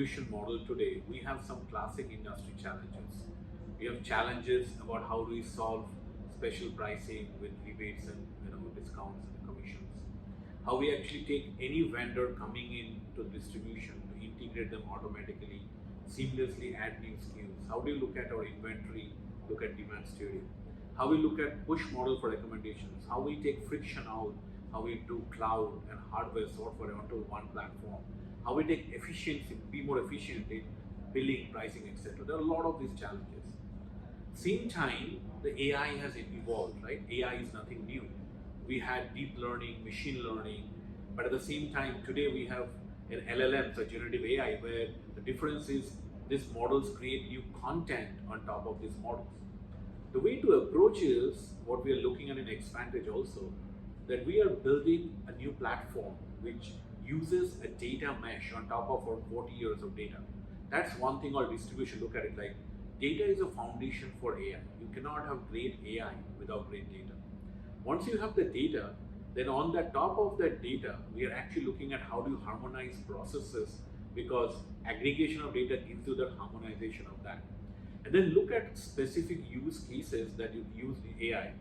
distribution model today, we have some classic industry challenges. We have challenges about how do we solve special pricing with rebates and discounts and commissions. How we actually take any vendor coming in to distribution to integrate them automatically, seamlessly add new SKUs. How do you look at our inventory, look at demand steering? How we look at push model for recommendations, how we take friction out, how we do cloud and hardware software onto one platform, how we take efficiency, be more efficient in billing, pricing, etc. There are a lot of these challenges. Same time, the AI has evolved, right? AI is nothing new. We had deep learning, machine learning, but at the same time, today we have an LLM, so generative AI, where the difference is these models create new content on top of these models. The way to approach is what we are looking at in Xvantage also, that we are building a new platform which uses a data mesh on top of our 40 years of data. That's one thing our distribution look at it like. Data is a foundation for AI. You cannot have great AI without great data. Once you have the data, then on the top of that data, we are actually looking at how do you harmonize processes, because aggregation of data gives you the harmonization of that. And then look at specific use cases that you use in AI.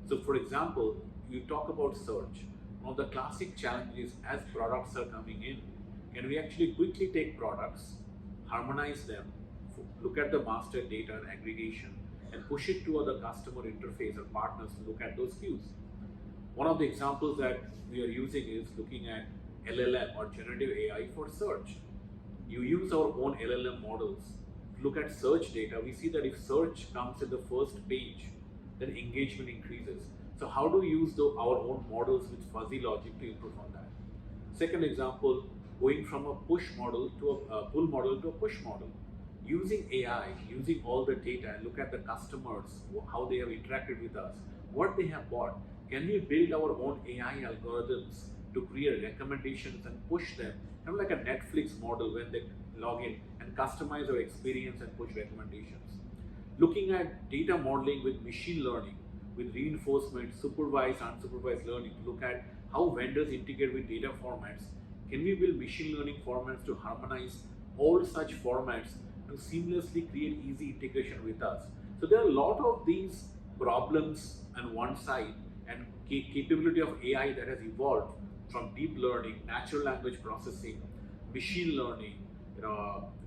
So for example, you talk about search. One of the classic challenges as products are coming in, can we actually quickly take products, harmonize them, look at the master data and aggregation, and push it to other customer interface or partners to look at those SKUs. One of the examples that we are using is looking at LLM or generative AI for search. You use our own LLM models. Look at search data, we see that if search comes in the first page, then engagement increases. So how do we use our own models with fuzzy logic to improve on that? Second example, going from a push model to a pull model to a push model. Using AI, using all the data, and look at the customers, how they have interacted with us, what they have bought. Can we build our own AI algorithms to create recommendations and push them, kind of like a Netflix model when they log in and customize our experience and push recommendations. Looking at data modeling with machine learning, with reinforcement, supervised, unsupervised learning, to look at how vendors integrate with data formats. Can we build machine learning formats to harmonize all such formats to seamlessly create easy integration with us? So there are a lot of these problems on one side, and capability of AI that has evolved from deep learning, natural language processing, machine learning,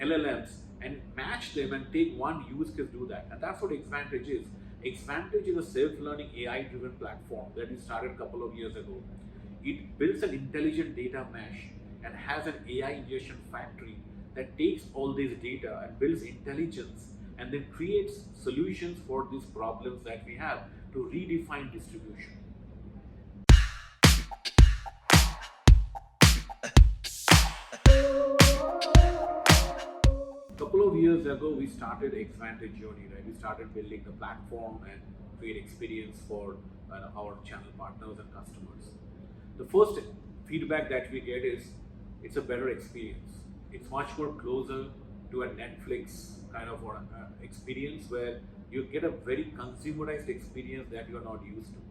LLMs, and match them and take one use case, do that. And that's what Xvantage is. Xvantage is a self-learning AI-driven platform that we started a couple of years ago. It builds an intelligent data mesh and has an AI ingestion factory that takes all this data and builds intelligence and then creates solutions for these problems that we have to redefine distribution. A couple of years ago, we started Xvantage journey, right? We started building the platform and create experience for our channel partners and customers. The first feedback that we get is it's a better experience. It's much more closer to a Netflix kind of experience where you get a very consumerized experience that you are not used to.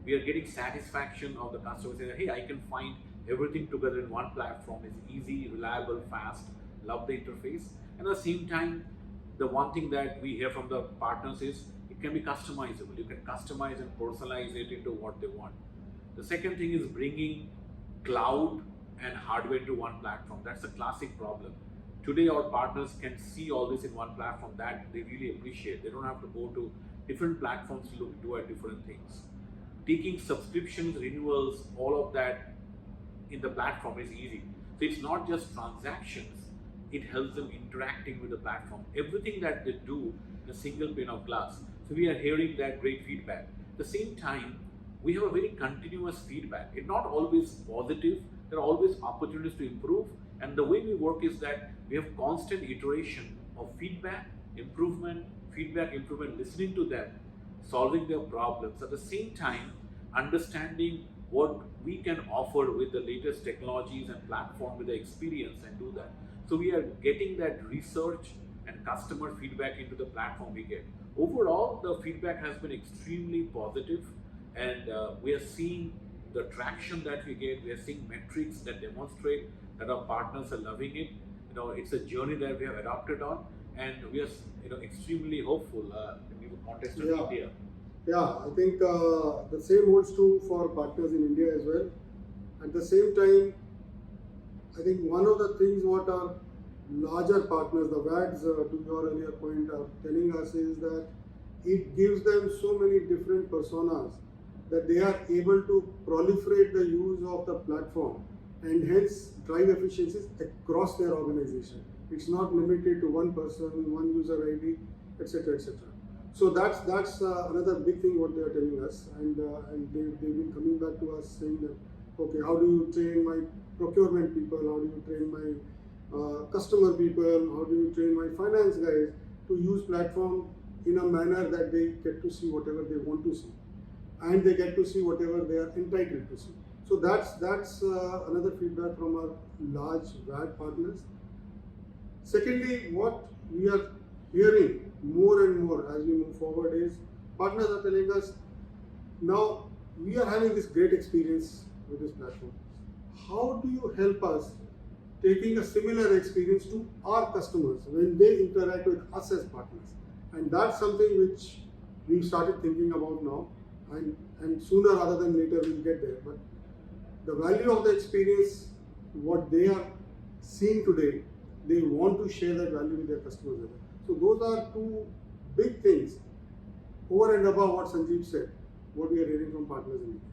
We are getting satisfaction of the customer saying, hey, I can find everything together in one platform. It's easy, reliable, fast, love the interface. And at the same time, the one thing that we hear from the partners is it can be customizable. You can customize and personalize it into what they want. The second thing is bringing cloud and hardware to one platform. That's a classic problem. Today, our partners can see all this in one platform that they really appreciate. They don't have to go to different platforms to do at different things. Taking subscriptions, renewals, all of that in the platform is easy. So it's not just transactions, it helps them interacting with the platform. Everything that they do in a single pane of glass. So we are hearing that great feedback. At the same time, we have a very continuous feedback. It's not always positive. There are always opportunities to improve. And the way we work is that we have constant iteration of feedback, improvement, listening to them, solving their problems. At the same time, understanding what we can offer with the latest technologies and platform with the experience and do that. So we are getting that research and customer feedback into the platform we get. Overall, the feedback has been extremely positive, and we are seeing the traction that we get. We are seeing metrics that demonstrate that our partners are loving it. it's a journey that we have adopted on, and we are extremely hopeful we will contest in India. Yeah, I think the same holds true for partners in India as well. At the same time, I think one of the things what our larger partners, the VADs, to your earlier point, are telling us is that it gives them so many different personas that they are able to proliferate the use of the platform and hence drive efficiencies across their organization. It's not limited to one person, one user ID, etc., etc. So that's another big thing what they are telling us, and they've been coming back to us saying that, okay, how do you train my procurement people? How do you train my customer people? How do you train my finance guys to use platform in a manner that they get to see whatever they want to see, and they get to see whatever they are entitled to see. So that's another feedback from our large VAD partners. Secondly, what we are hearing more and more as we move forward is partners are telling us, now we are having this great experience with this platform. How do you help us taking a similar experience to our customers when they interact with us as partners? And that's something which we started thinking about now, and sooner rather than later we'll get there. But the value of the experience, what they are seeing today, they want to share that value with their customers as well. So those are two big things over and above what Sanjib said, what we are hearing from partners in India.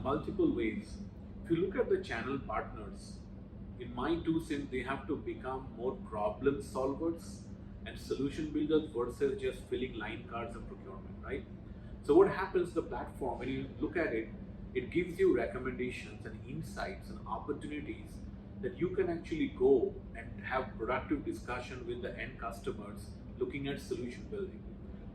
Multiple ways. If you look at the channel partners, in my 2 cents, they have to become more problem solvers and solution builders versus just filling line cards and procurement, right? So what happens the platform, when you look at it, it gives you recommendations and insights and opportunities that you can actually go and have productive discussion with the end customers looking at solution building.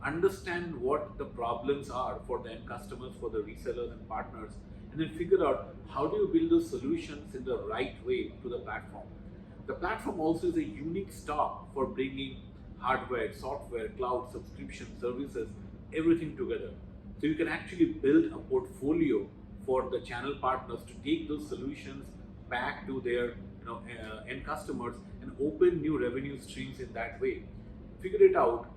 Understand what the problems are for the end customers, for the resellers and partners, and then figure out how do you build those solutions in the right way to the platform. The platform also is a unique stop for bringing hardware, software, cloud, subscription, services, everything together. So you can actually build a portfolio for the channel partners to take those solutions back to their end customers and open new revenue streams in that way. Figure it out.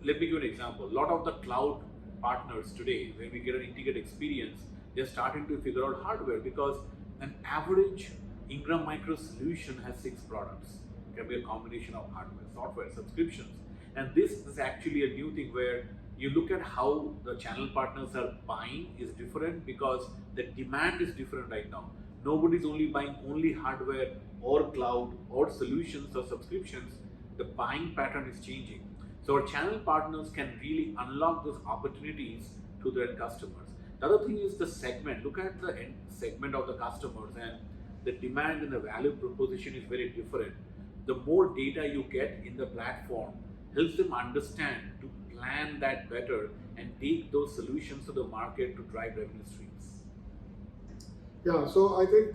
Let me give an example. A lot of the cloud partners today, when we get an integrated experience, they're starting to figure out hardware, because an average Ingram Micro solution has 6 products. It can be a combination of hardware, software, subscriptions. And this is actually a new thing where you look at how the channel partners are buying is different, because the demand is different right now. Nobody's only buying only hardware or cloud or solutions or subscriptions. The buying pattern is changing. So our channel partners can really unlock those opportunities to their customers. The other thing is the segment. Look at the end segment of the customers, and the demand and the value proposition is very different. The more data you get in the platform helps them understand to plan that better and take those solutions to the market to drive revenue streams. Yeah, so I think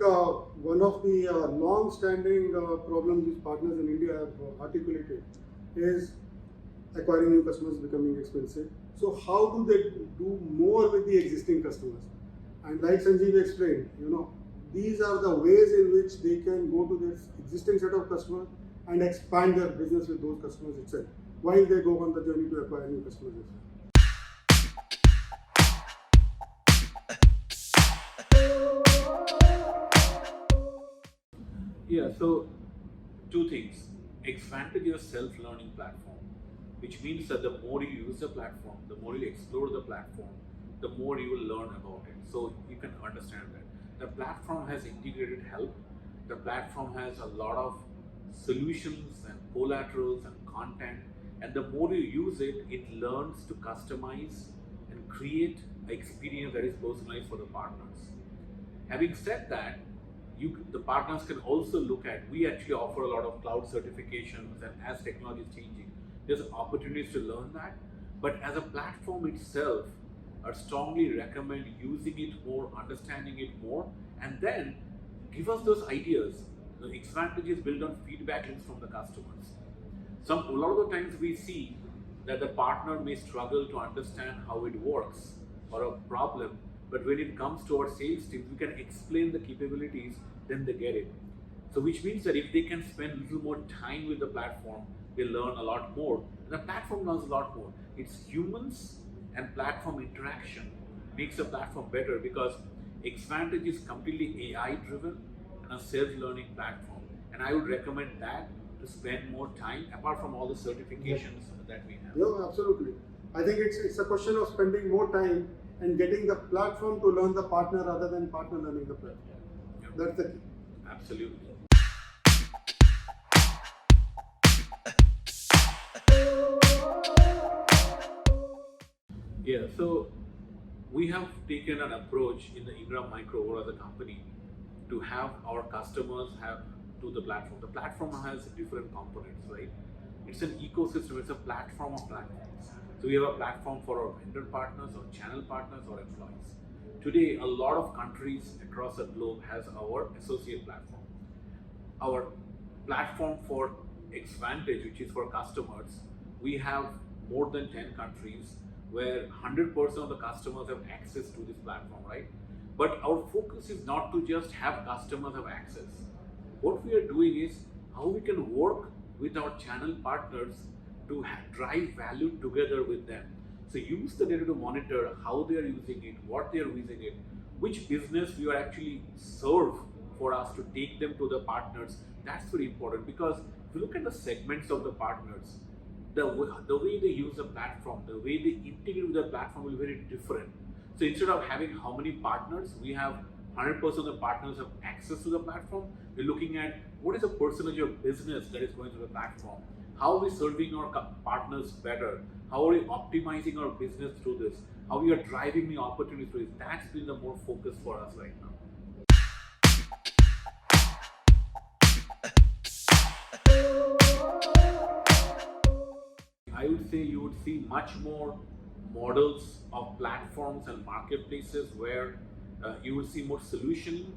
one of the long-standing problems these partners in India have articulated is acquiring new customers becoming expensive. So how do they do more with the existing customers? And like Sanjib explained, these are the ways in which they can go to this existing set of customers and expand their business with those customers itself, while they go on the journey to acquire new customers as well. Yeah, so 2 things. Xvantage is a self-learning platform, which means that the more you use the platform, the more you explore the platform, the more you will learn about it. So you can understand that. The platform has integrated help. The platform has a lot of solutions and collaterals and content. And the more you use it, it learns to customize and create an experience that is personalized for the partners. Having said that, the partners can also look at, we actually offer a lot of cloud certifications, and as technology is changing, there's opportunities to learn that. But as a platform itself, I strongly recommend using it more, understanding it more, and then give us those ideas. The Xvantage is built on feedback links from the customers. A lot of the times we see that the partner may struggle to understand how it works. or a problem, but when it comes to our sales teams, we can explain the capabilities, then they get it. So which means that if they can spend a little more time with the platform, they learn a lot more. And the platform learns a lot more. It's humans and platform interaction makes the platform better, because Xvantage is completely AI driven and a self-learning platform. And I would recommend that to spend more time apart from all the certifications that we have. Yeah, absolutely. I think it's a question of spending more time and getting the platform to learn the partner rather than partner learning the platform. Yeah. That's the key. Absolutely. Yeah, so we have taken an approach in the Ingram Micro or as a company to have our customers have to the platform. The platform has different components, right? It's an ecosystem, it's a platform of platforms. So we have a platform for our vendor partners, or channel partners, or employees. Today, a lot of countries across the globe has our associate platform. Our platform for Xvantage, which is for customers, we have more than 10 countries where 100% of the customers have access to this platform, right? But our focus is not to just have customers have access. What we are doing is how we can work with our channel partners to drive value together with them. So use the data to monitor how they are using it, what they are using it, which business we are actually serve for us to take them to the partners. That's very important, because if you look at the segments of the partners, the way they use the platform, the way they integrate with the platform will be very different. So instead of having how many partners, we have 100% of the partners have access to the platform. We're looking at what is the percentage of business that is going to the platform. How are we serving our partners better? How are we optimizing our business through this? How we are driving the opportunities through this? That's been the more focus for us right now. I would say you would see much more models of platforms and marketplaces where you will see more solutioning,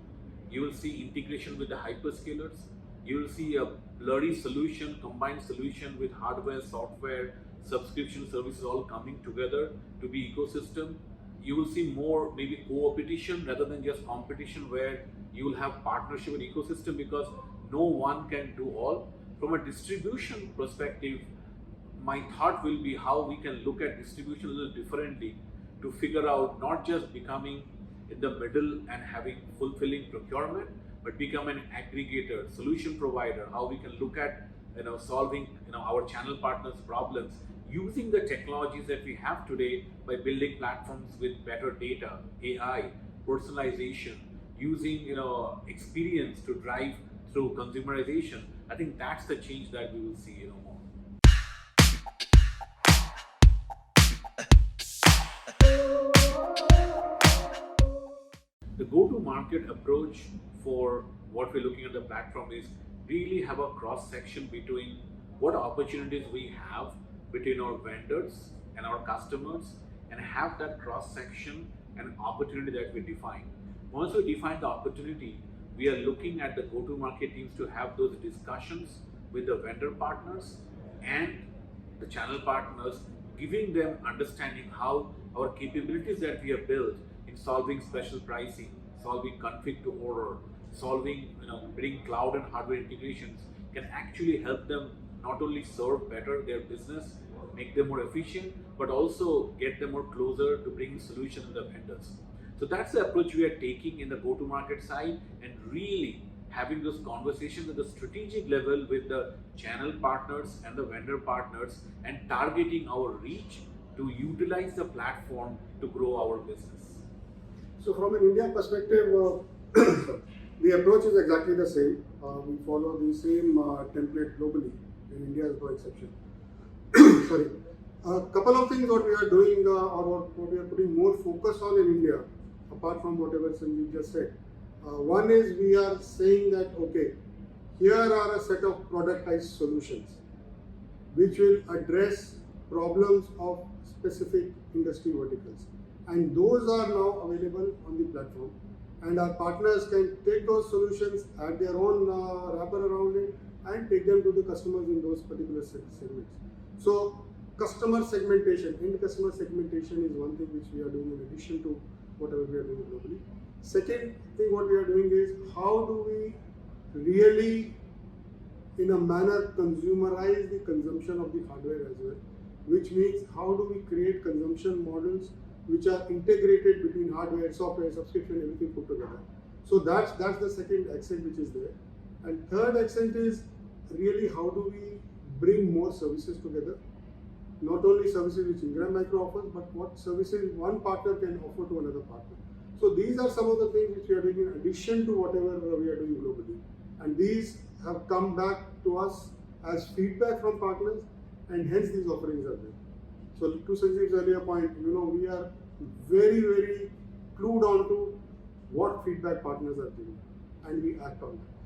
you will see integration with the hyperscalers, you will see a blurry solution, combined solution with hardware, software, subscription services all coming together to be ecosystem. You will see more maybe co-opetition rather than just competition, where you will have partnership and ecosystem, because no one can do all. From a distribution perspective, my thought will be how we can look at distribution a little differently to figure out not just becoming in the middle and having fulfilling procurement, but become an aggregator, solution provider. How we can look at solving our channel partners' problems using the technologies that we have today by building platforms with better data, AI, personalization, using experience to drive through consumerization. I think that's the change that we will see more. The go-to-market approach for what we're looking at the platform is really have a cross-section between what opportunities we have between our vendors and our customers, and have that cross-section and opportunity that we define. Once we define the opportunity, we are looking at the go-to-market teams to have those discussions with the vendor partners and the channel partners, giving them understanding how our capabilities that we have built in solving special pricing, solving config to order, solving bringing cloud and hardware integrations can actually help them not only serve better their business, make them more efficient, but also get them more closer to bringing solutions to the vendors. So that's the approach we are taking in the go-to-market side, and really having those conversations at the strategic level with the channel partners and the vendor partners, and targeting our reach to utilize the platform to grow our business. So from an India perspective, the approach is exactly the same. We follow the same template globally. In India is no exception. Sorry. A couple of things what we are doing or what we are putting more focus on in India, apart from whatever Sanjib just said. One is we are saying that, okay, here are a set of productized solutions which will address problems of specific industry verticals. And those are now available on the platform. And our partners can take those solutions, add their own wrapper around it, and take them to the customers in those particular segments. So customer segmentation, end customer segmentation is one thing which we are doing in addition to whatever we are doing globally. Second thing what we are doing is how do we really in a manner consumerize the consumption of the hardware as well, which means how do we create consumption models which are integrated between hardware, software, subscription, everything put together. So that's the second accent which is there. And third accent is really how do we bring more services together. Not only services which Ingram Micro offers, but what services one partner can offer to another partner. So these are some of the things which we are doing in addition to whatever we are doing globally. And these have come back to us as feedback from partners, and hence these offerings are there. So to Sanjib's earlier point, we are very, very clued on to what feedback partners are giving, and we act on that.